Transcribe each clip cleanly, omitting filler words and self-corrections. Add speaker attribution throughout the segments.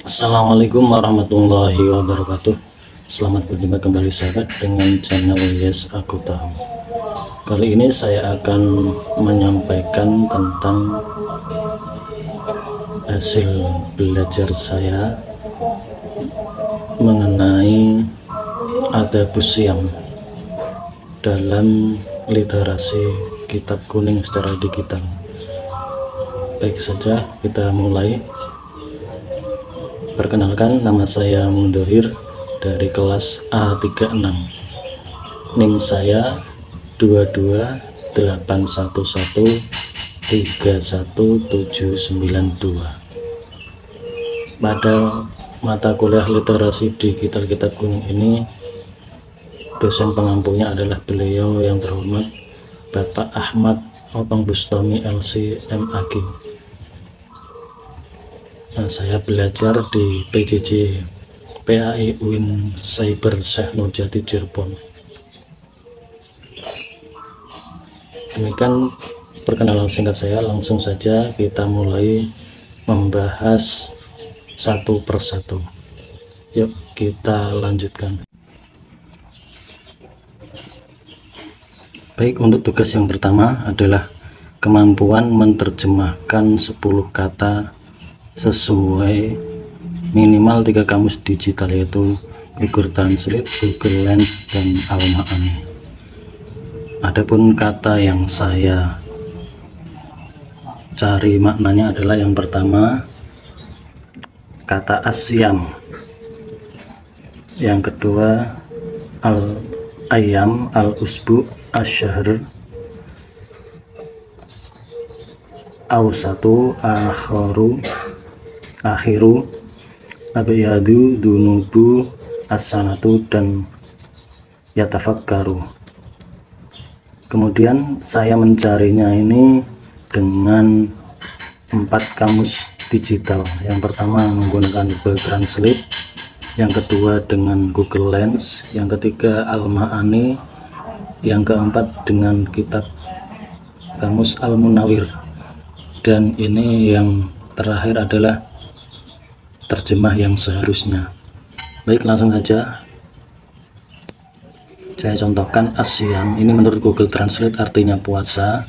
Speaker 1: Assalamualaikum warahmatullahi wabarakatuh. Selamat berjumpa kembali sahabat dengan channel Yes Aku Tahu. Kali ini saya akan menyampaikan tentang hasil belajar saya mengenai adabus syam dalam literasi kitab kuning secara digital. Baik saja, kita mulai. Perkenalkan, nama saya Mundohir dari kelas A36. NIM saya 22811317992. Pada mata kuliah literasi digital kitab kuning ini, dosen pengampunya adalah beliau yang terhormat Bapak Ahmad Otong Bustami LC MAG. Saya belajar di PJJ PAI UIN Cyber Syekh Nurjati Cirebon. Demikian perkenalan singkat saya, langsung saja kita mulai membahas satu persatu. Yuk kita lanjutkan. Baik, untuk tugas yang pertama adalah kemampuan menerjemahkan 10 kata sesuai minimal 3 kamus digital, yaitu Google Translate, Google Lens, dan Al-Ma'ani. Adapun kata yang saya cari maknanya adalah yang pertama kata asyam, yang kedua al-ayam, al-usbu, asyahr, awsatu, akhiru, abyadu, dunubu, as-sanatu, dan yatafakkaru. Kemudian saya mencarinya ini dengan 4 kamus digital. Yang pertama menggunakan Google Translate, yang kedua dengan Google Lens, yang ketiga Al-Ma'ani, yang keempat dengan kitab kamus Al-Munawir, dan ini yang terakhir adalah terjemah yang seharusnya. Baik, langsung saja saya contohkan. Asyam ini menurut Google Translate artinya puasa,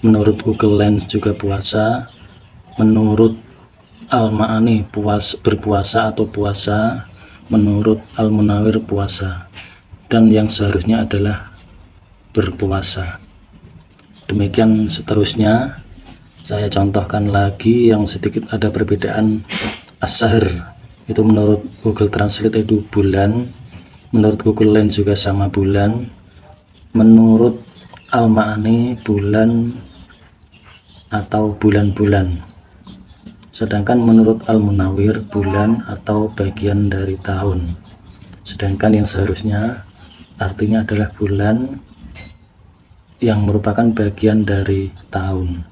Speaker 1: menurut Google Lens juga puasa, menurut Al-Ma'ani berpuasa atau puasa, menurut Al-Munawir puasa, dan yang seharusnya adalah berpuasa. Demikian seterusnya. Saya contohkan lagi yang sedikit ada perbedaan. As-sahr itu menurut Google Translate itu bulan, menurut Google Lens juga sama bulan, menurut Al-Ma'ani bulan atau bulan-bulan, sedangkan menurut Al-Munawir bulan atau bagian dari tahun. Sedangkan yang seharusnya artinya adalah bulan yang merupakan bagian dari tahun.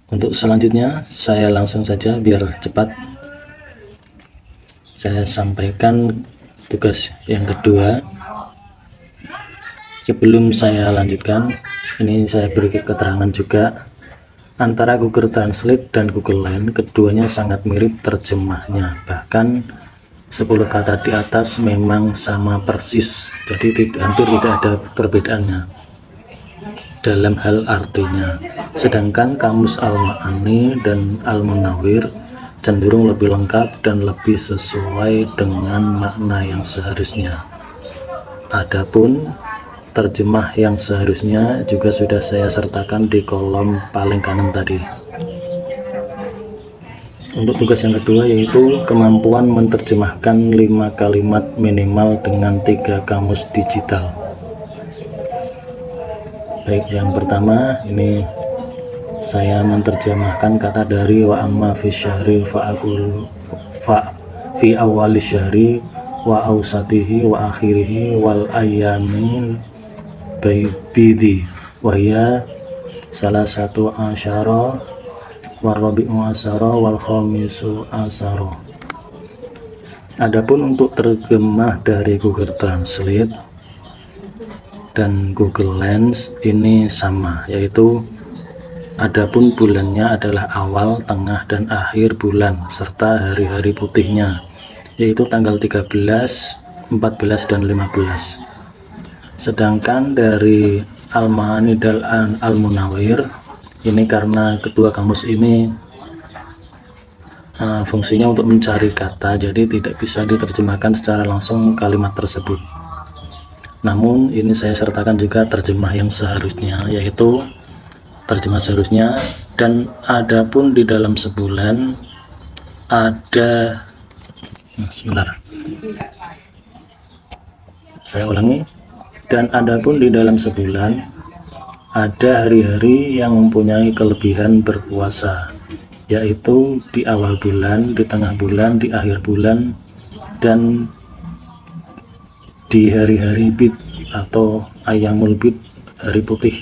Speaker 1: Untuk selanjutnya saya langsung saja biar cepat saya sampaikan tugas yang kedua. Sebelum saya lanjutkan, ini saya beri keterangan juga antara Google Translate dan Google Lens, keduanya sangat mirip terjemahnya, bahkan 10 kata di atas memang sama persis, jadi hampir tidak ada perbedaannya dalam hal artinya. Sedangkan kamus Al-Ma'ani dan Al-Munawir cenderung lebih lengkap dan lebih sesuai dengan makna yang seharusnya. Adapun terjemah yang seharusnya juga sudah saya sertakan di kolom paling kanan tadi. Untuk tugas yang kedua yaitu kemampuan menerjemahkan 5 kalimat minimal dengan 3 kamus digital. Baik, yang pertama ini saya menerjemahkan kata dari wa amma fi syahri fi awali syahri wa awsatihi wa akhirihi wal ayyamin bidi wa hiya salah satu asyara warabi'u asyara wal khamisu asyara. Adapun untuk terjemah dari Google Translate dan Google Lens ini sama, yaitu Adapun bulannya adalah awal, tengah, dan akhir bulan serta hari-hari putihnya, yaitu tanggal 13, 14, dan 15. Sedangkan dari Al-Ma'ani dan Al-Munawir ini, karena kedua kamus ini fungsinya untuk mencari kata, jadi tidak bisa diterjemahkan secara langsung kalimat tersebut. Namun ini saya sertakan juga terjemah yang seharusnya, yaitu terjemah seharusnya. Dan adapun di dalam sebulan ada, sebentar, saya ulangi. Dan adapun di dalam sebulan ada hari-hari yang mempunyai kelebihan berpuasa, yaitu di awal bulan, di tengah bulan, di akhir bulan, dan di hari-hari bid atau ayamul bid, hari putih,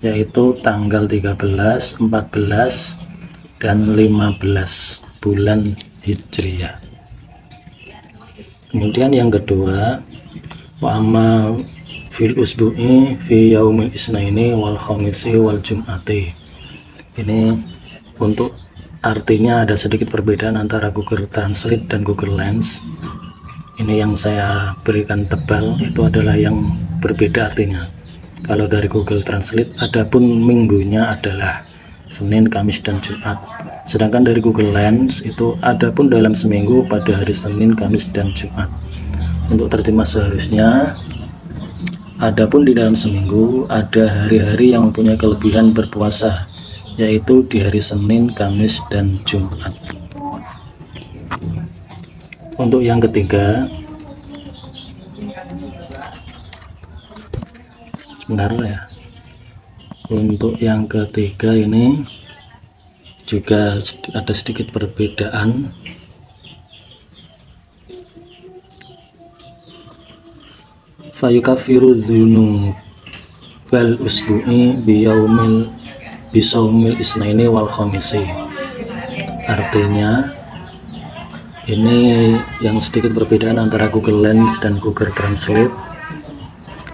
Speaker 1: yaitu tanggal 13, 14, dan 15 bulan Hijriyah. Kemudian yang kedua, wa amma fil usbu'i fi yaumil isnaini wal khamisi wal jum'ati. Ini untuk artinya ada sedikit perbedaan antara Google Translate dan Google Lens. Ini yang saya berikan tebal, itu adalah yang berbeda artinya. Kalau dari Google Translate, adapun minggunya adalah Senin, Kamis, dan Jumat. Sedangkan dari Google Lens itu adapun dalam seminggu pada hari Senin, Kamis, dan Jumat. Untuk terjemah seharusnya, adapun di dalam seminggu ada hari-hari yang mempunyai kelebihan berpuasa, yaitu di hari Senin, Kamis, dan Jumat. Untuk yang ketiga, sebentar ya. Untuk yang ketiga ini juga ada sedikit perbedaan. Fayukafiru dzunubal usbu'i bisaumil isnaini wal khamisi. Artinya ini yang sedikit perbedaan antara Google Lens dan Google Translate.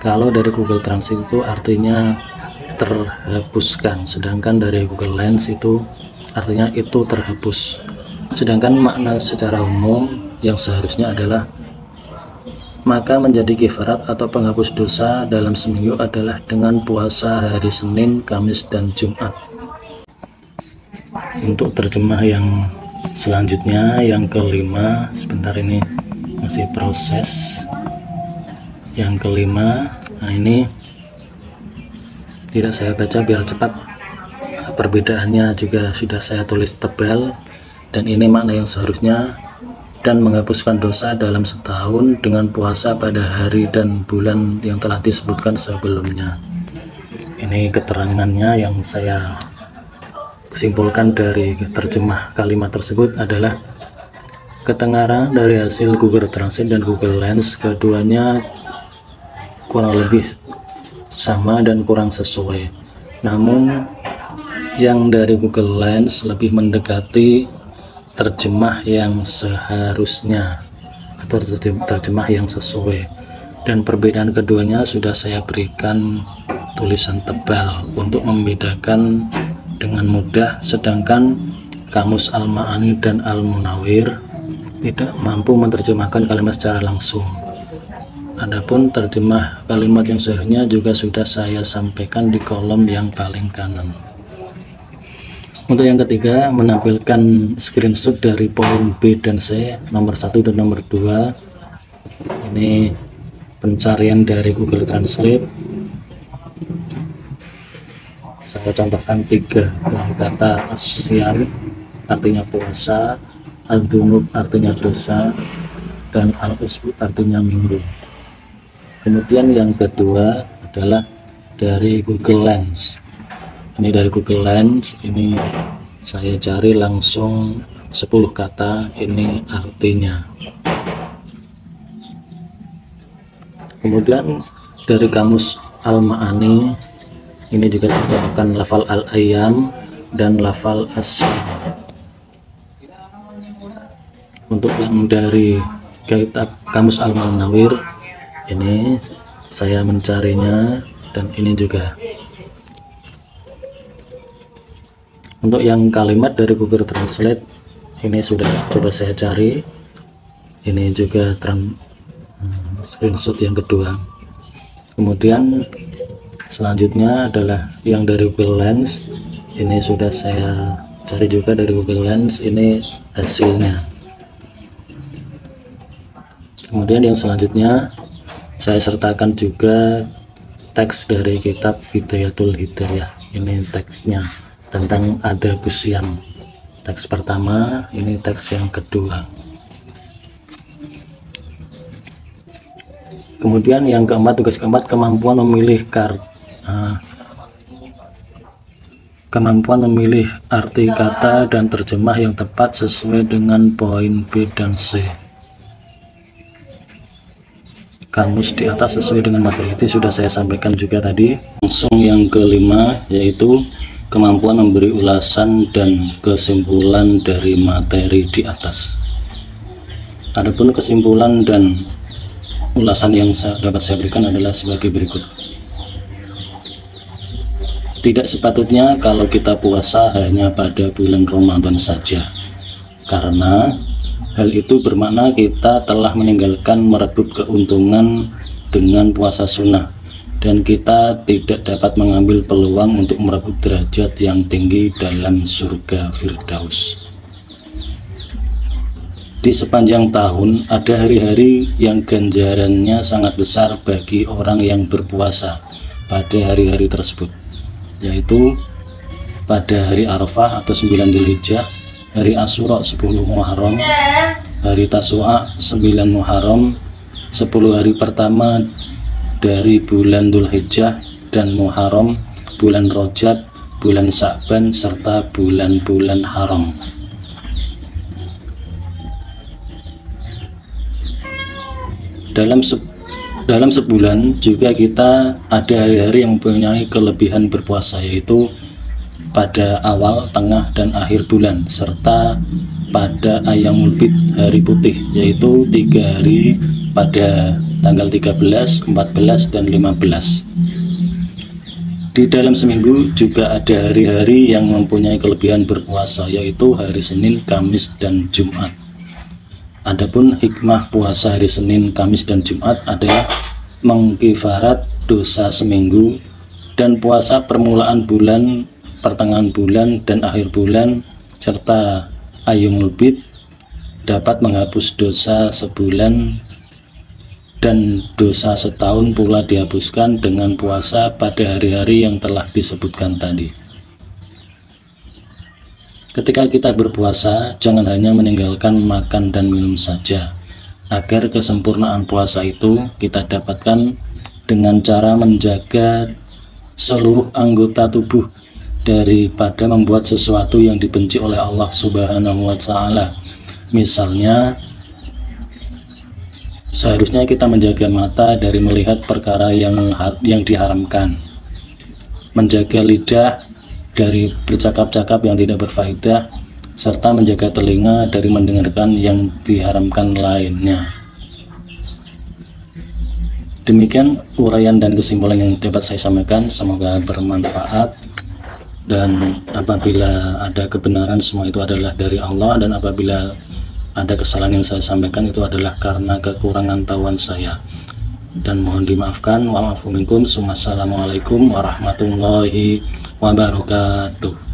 Speaker 1: Kalau dari Google Translate itu artinya terhapuskan, sedangkan dari Google Lens itu artinya itu terhapus. Sedangkan makna secara umum yang seharusnya adalah maka menjadi kifarat atau penghapus dosa dalam seminggu adalah dengan puasa hari Senin, Kamis, dan Jumat. Untuk terjemah yang selanjutnya, yang kelima, sebentar, ini masih proses. Yang kelima, nah ini tidak saya baca biar cepat, perbedaannya juga sudah saya tulis tebal. Dan ini makna yang seharusnya, dan menghapuskan dosa dalam setahun dengan puasa pada hari dan bulan yang telah disebutkan sebelumnya. Ini keterangannya yang saya simpulkan dari terjemah kalimat tersebut adalah keterangan dari hasil Google Translate dan Google Lens, keduanya kurang lebih sama dan kurang sesuai. Namun yang dari Google Lens lebih mendekati terjemah yang seharusnya atau terjemah yang sesuai, dan perbedaan keduanya sudah saya berikan tulisan tebal untuk membedakan dengan mudah. Sedangkan kamus Al-Ma'ani dan Al-Munawir tidak mampu menerjemahkan kalimat secara langsung. Adapun terjemah kalimat yang seharusnya juga sudah saya sampaikan di kolom yang paling kanan. Untuk yang ketiga, menampilkan screenshot dari poin B dan C, nomor 1 dan nomor 2. Ini pencarian dari Google Translate. Saya contohkan 3, yang kata asyam artinya puasa, al-dunub artinya dosa, dan al-usbu artinya minggu. Kemudian yang kedua adalah dari Google Lens. Ini dari Google Lens, ini saya cari langsung 10 kata, ini artinya. Kemudian dari kamus Al-Ma'ani, ini juga ditemukan lafal al-ayyam dan lafal as-syam. Untuk yang dari kitab kamus Al-Munawir, ini saya mencarinya, dan ini juga. Untuk yang kalimat dari Google Translate ini sudah coba saya cari, ini juga screenshot yang kedua. Kemudian selanjutnya adalah yang dari Google Lens, ini sudah saya cari juga dari Google Lens, ini hasilnya. Kemudian yang selanjutnya saya sertakan juga teks dari kitab Hidayatul Hidayah, ini teksnya tentang Adabus Syam. Teks pertama, ini teks yang kedua. Kemudian yang keempat, tugas keempat, kemampuan memilih arti kata dan terjemah yang tepat sesuai dengan poin B dan C. Kamus di atas sesuai dengan materi, itu sudah saya sampaikan juga tadi. Langsung yang kelima, yaitu kemampuan memberi ulasan dan kesimpulan dari materi di atas. Adapun kesimpulan dan ulasan yang dapat saya berikan adalah sebagai berikut. Tidak sepatutnya kalau kita puasa hanya pada bulan Ramadan saja, karena hal itu bermakna kita telah meninggalkan merebut keuntungan dengan puasa sunnah, dan kita tidak dapat mengambil peluang untuk merebut derajat yang tinggi dalam surga Firdaus. Di sepanjang tahun ada hari-hari yang ganjarannya sangat besar bagi orang yang berpuasa pada hari-hari tersebut, yaitu pada hari Arafah atau 9 Dzulhijjah, hari Asyura 10 Muharram, hari Tasu'a 9 Muharram, 10 hari pertama dari bulan Dzulhijjah dan Muharram, bulan Rajab, bulan Sya'ban, serta bulan-bulan haram. Dalam sebulan juga kita ada hari-hari yang mempunyai kelebihan berpuasa, yaitu pada awal, tengah, dan akhir bulan, serta pada Ayyamul Bid, hari putih, yaitu 3 hari pada tanggal 13, 14, dan 15. Di dalam seminggu juga ada hari-hari yang mempunyai kelebihan berpuasa, yaitu hari Senin, Kamis, dan Jumat. Adapun hikmah puasa hari Senin, Kamis, dan Jumat adalah mengkifarat dosa seminggu, dan puasa permulaan bulan, pertengahan bulan, dan akhir bulan, serta Ayyamul Bid dapat menghapus dosa sebulan, dan dosa setahun pula dihapuskan dengan puasa pada hari-hari yang telah disebutkan tadi. Ketika kita berpuasa, jangan hanya meninggalkan makan dan minum saja. Agar kesempurnaan puasa itu kita dapatkan dengan cara menjaga seluruh anggota tubuh daripada membuat sesuatu yang dibenci oleh Allah Subhanahu wa Ta'ala. Misalnya, seharusnya kita menjaga mata dari melihat perkara yang diharamkan, menjaga lidah dari bercakap-cakap yang tidak berfaedah, serta menjaga telinga dari mendengarkan yang diharamkan lainnya. Demikian uraian dan kesimpulan yang dapat saya sampaikan, semoga bermanfaat. Dan apabila ada kebenaran, semua itu adalah dari Allah, dan apabila ada kesalahan yang saya sampaikan itu adalah karena kekurangan tahuan saya, dan mohon dimaafkan. Wa'afu minkum. Wassalamualaikum warahmatullahi wabarakatuh.